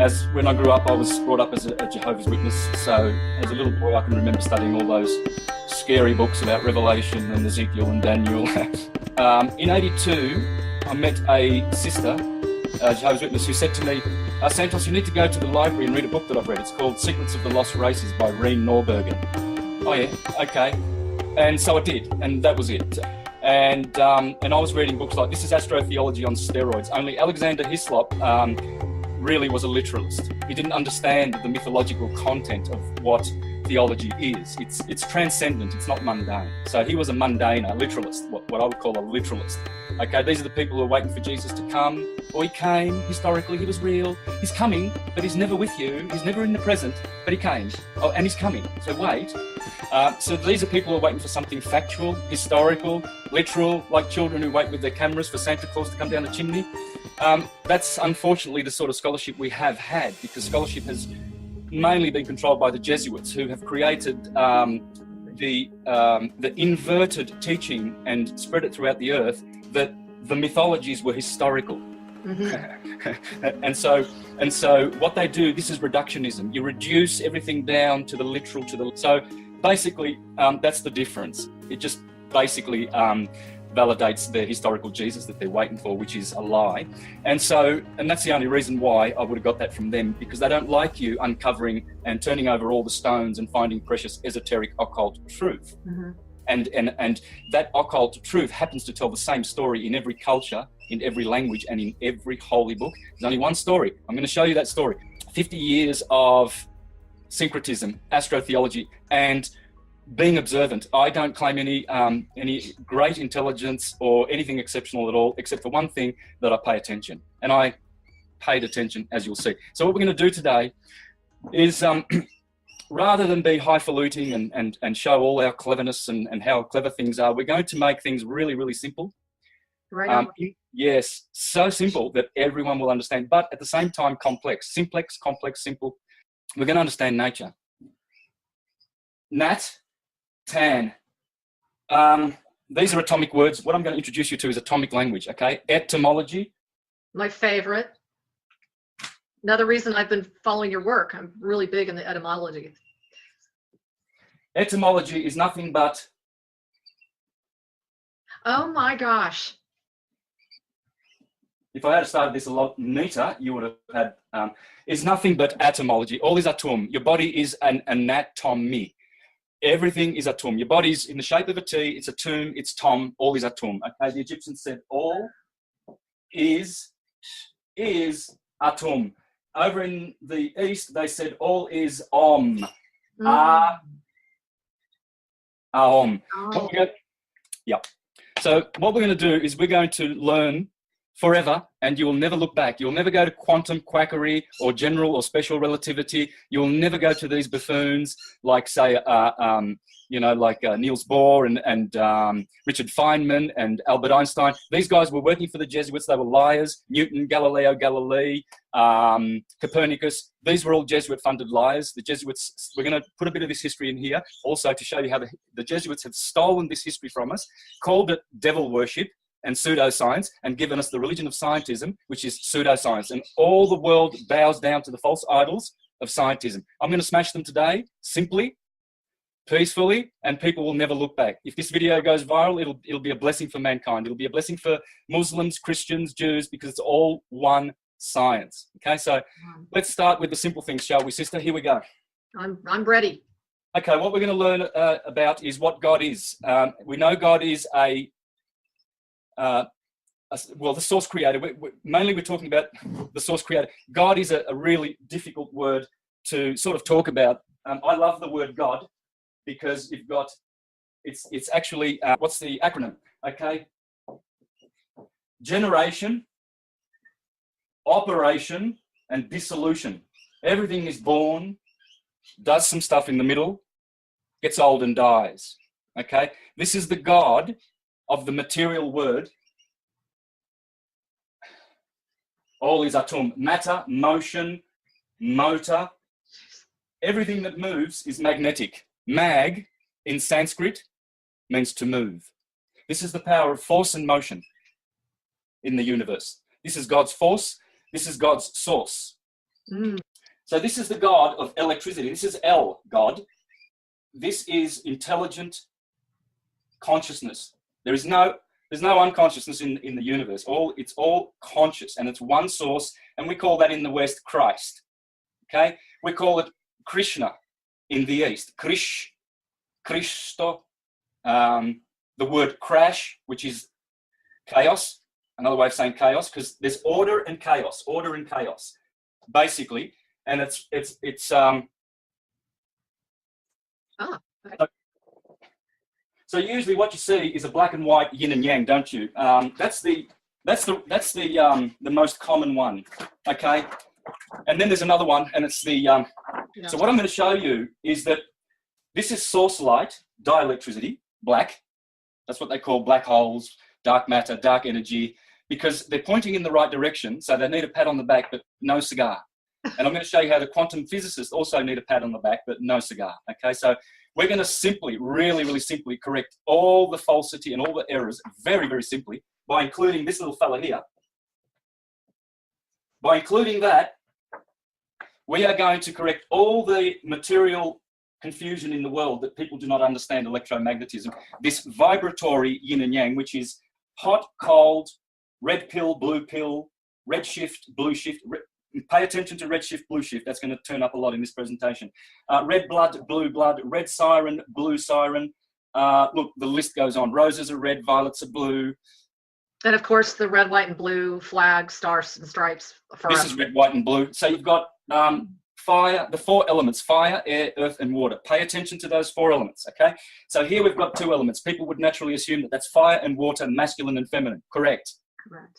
As when I grew up, I was brought up as a Jehovah's Witness. So as a little boy, I can remember studying all those scary books about Revelation and Ezekiel and Daniel. In '82, I met a sister, a Jehovah's Witness, who said to me, Santos, you need to go to the library and read a book that I've read. It's called Secrets of the Lost Races by Reen Norbergen. Oh yeah, okay. And so I did, and that was it. And I was reading books like, this is astrotheology on steroids, only Alexander Hislop really was a literalist. He didn't understand the mythological content of what theology is. It's transcendent, it's not mundane. So he was a mundane, a literalist, what I would call a literalist. Okay, these are the people who are waiting for Jesus to come, or he came, historically, he was real. He's coming, but he's never with you. He's never in the present, but he came. Oh, and he's coming, so wait. So these are people who are waiting for something factual, historical, literal, like children who wait with their cameras for Santa Claus to come down the chimney. That's unfortunately the sort of scholarship we have had, because scholarship has mainly been controlled by the Jesuits, who have created the inverted teaching and spread it throughout the earth that the mythologies were historical. Mm-hmm. and so what they do, this is reductionism. You reduce everything down to the literal, so basically that's the difference. It just basically validates the historical Jesus that they're waiting for, which is a lie. And that's the only reason why I would have got that from them, because they don't like you uncovering and turning over all the stones and finding precious esoteric occult truth. Mm-hmm. And that occult truth happens to tell the same story in every culture, in every language, and in every holy book. There's only one story. I'm going to show you that story. 50 years of syncretism, astrotheology, and being observant. I don't claim any great intelligence or anything exceptional at all, except for one thing, that I pay attention. And I paid attention, as you'll see. So what we're going to do today is, rather than be highfalutin and show all our cleverness and how clever things are, we're going to make things really, really simple. Right. Yes, so simple that everyone will understand, but at the same time complex. Simplex, complex, simple. We're going to understand nature. Nat, tan. These are atomic words. What I'm going to introduce you to is atomic language, okay? Etymology. My favorite. Another reason I've been following your work. I'm really big in the etymology. Etymology is nothing but... Oh my gosh. If I had started this a lot neater, you would have had... it's nothing but etymology. All is atom. Your body is an anatomy. Everything is atom. Your body's in the shape of a T. It's a tomb. It's tom. All is atom. Okay. The Egyptians said all is atom. Over in the East, they said all is om. Om. Oh. Yeah. So what we're going to do is we're going to learn forever, and you will never look back. You'll never go to quantum quackery or general or special relativity. You'll never go to these buffoons like, say, Niels Bohr and Richard Feynman and Albert Einstein. These guys were working for the Jesuits. They were liars. Newton, Galileo Galilei, Copernicus. These were all Jesuit-funded liars. The Jesuits, we're going to put a bit of this history in here also to show you how the Jesuits have stolen this history from us, called it devil worship and pseudoscience, and given us the religion of scientism, which is pseudoscience. And all the world bows down to the false idols of scientism. I'm going to smash them today, simply, peacefully, and people will never look back. If this video goes viral, it'll be a blessing for mankind. It'll be a blessing for Muslims, Christians, Jews, because it's all one science. Okay, so let's start with the simple things, shall we, sister? Here we go. I'm ready. Okay, what we're going to learn about is what God is. We know God is the source creator. Mainly we're talking about the source creator. God is a really difficult word to sort of talk about. I love the word God because it's actually, what's the acronym? Okay. Generation, operation, and dissolution. Everything is born, does some stuff in the middle, gets old and dies. Okay. This is the God of the material word. All is atom. Matter, motion, motor. Everything that moves is magnetic. Mag, in Sanskrit, means to move. This is the power of force and motion in the universe. This is God's force. This is God's source. Mm. So this is the God of electricity. This is El, God. This is intelligent consciousness. There's no unconsciousness in the universe. It's all conscious, and it's one source, and we call that in the West Christ. Okay? We call it Krishna in the East. Christo. The word crash, which is chaos, another way of saying chaos, because there's order and chaos, basically. And it's okay. so usually what you see is a black and white yin and yang, don't you? That's the most common one. Okay, and then there's another one, and it's the Yeah. So what I'm going to show you is that this is source light, dielectricity, black. That's what they call black holes, dark matter, dark energy, because they're pointing in the right direction. So they need a pat on the back, but no cigar. And I'm going to show you how the quantum physicists also need a pat on the back, but no cigar. Okay, so we're going to simply, really, really simply correct all the falsity and all the errors very, very simply by including this little fella here. By including that, we are going to correct all the material confusion in the world that people do not understand electromagnetism. This vibratory yin and yang, which is hot, cold, red pill, blue pill, red shift, blue shift. Pay attention to red shift, blue shift. That's going to turn up a lot in this presentation. Red blood, red siren, blue siren. Look, the list goes on. Roses are red, violets are blue. And of course, the red, white, and blue flag, stars and stripes. This is red, white, and blue. So you've got fire, the 4 elements, fire, air, earth, and water. Pay attention to those 4 elements, okay? So here we've got 2 elements. People would naturally assume that that's fire and water, masculine and feminine. Correct.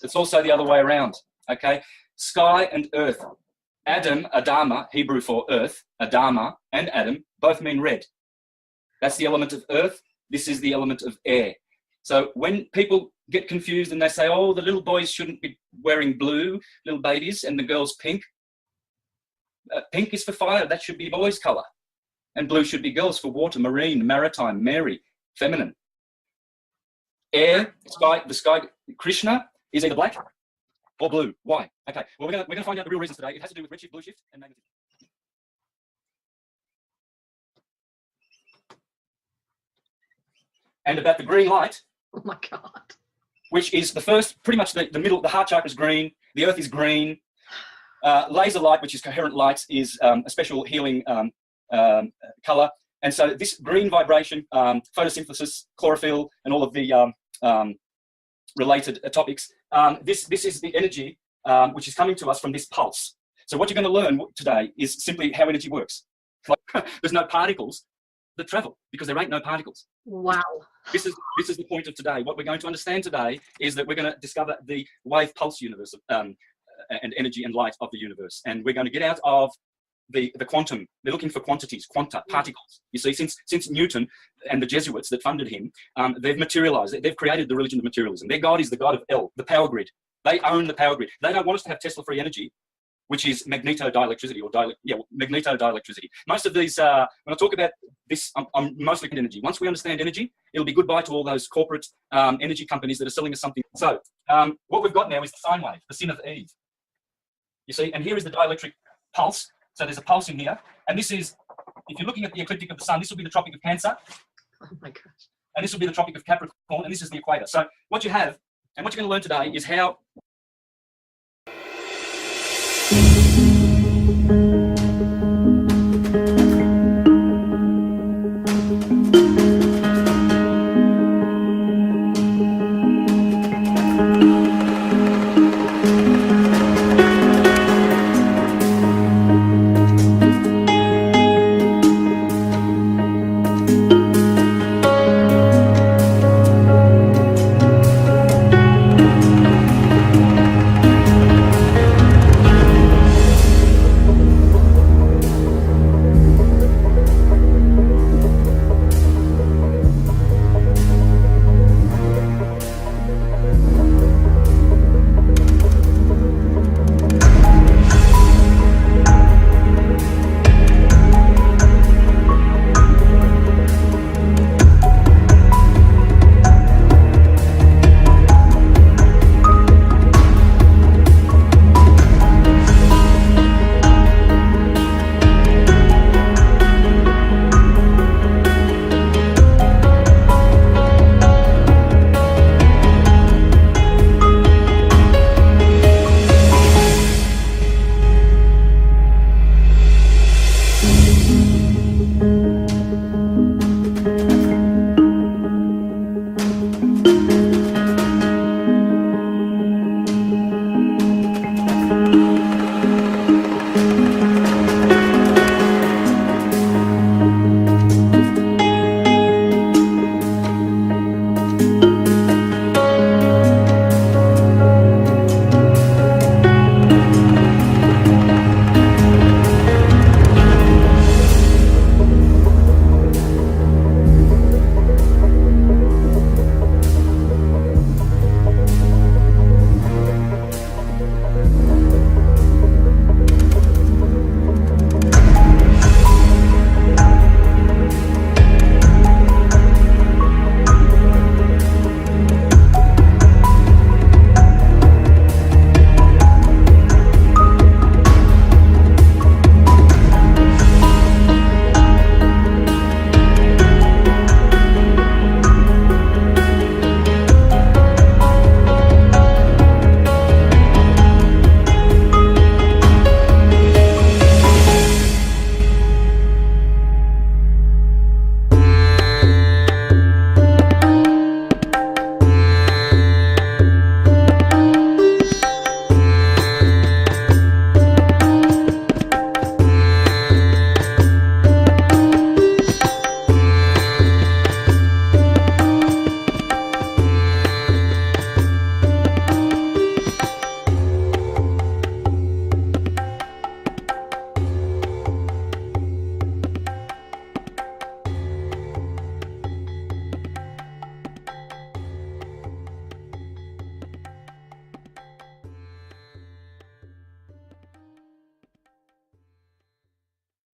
It's also the other way around, okay? Sky and earth. Adam, Adama, Hebrew for earth, Adama and Adam, both mean red. That's the element of earth. This is the element of air. So when people get confused and they say, oh, the little boys shouldn't be wearing blue, little babies, and the girls pink. Pink is for fire. That should be boys' color. And blue should be girls for water, marine, maritime, Mary, feminine. Air, sky, the sky, Krishna is either black or blue. Why? Okay. Well, we're gonna find out the real reasons today. It has to do with redshift, blue shift, and magnetism. And about the green light. Oh my God. Which is the first, pretty much the middle. The heart chakra is green. The earth is green. Laser light, which is coherent light, is a special healing color. And so this green vibration, photosynthesis, chlorophyll, and all of the related topics. This is the energy which is coming to us from this pulse. So what you're going to learn today is simply how energy works. There's no particles that travel because there ain't no particles. Wow. This is the point of today. What we're going to understand today is that we're going to discover the wave pulse universe and energy and light of the universe. And we're going to get out of the quantum. They're looking for quantities, quanta, particles. You see, since Newton and the Jesuits that funded him, they've materialized. They've created the religion of materialism. Their God is the God of El, the power grid. They own the power grid. They don't want us to have Tesla-free energy, which is magnetodielectricity or magnetodielectricity. Most of these, when I talk about this, I'm mostly in energy. Once we understand energy, it'll be goodbye to all those corporate energy companies that are selling us something. So what we've got now is the sine wave, the sin of Eve. You see, and here is the dielectric pulse. So there's a pulse in here. And this is, if you're looking at the ecliptic of the sun, this will be the Tropic of Cancer. Oh my gosh. And this will be the Tropic of Capricorn, and this is the equator. So what you have, and what you're going to learn today is how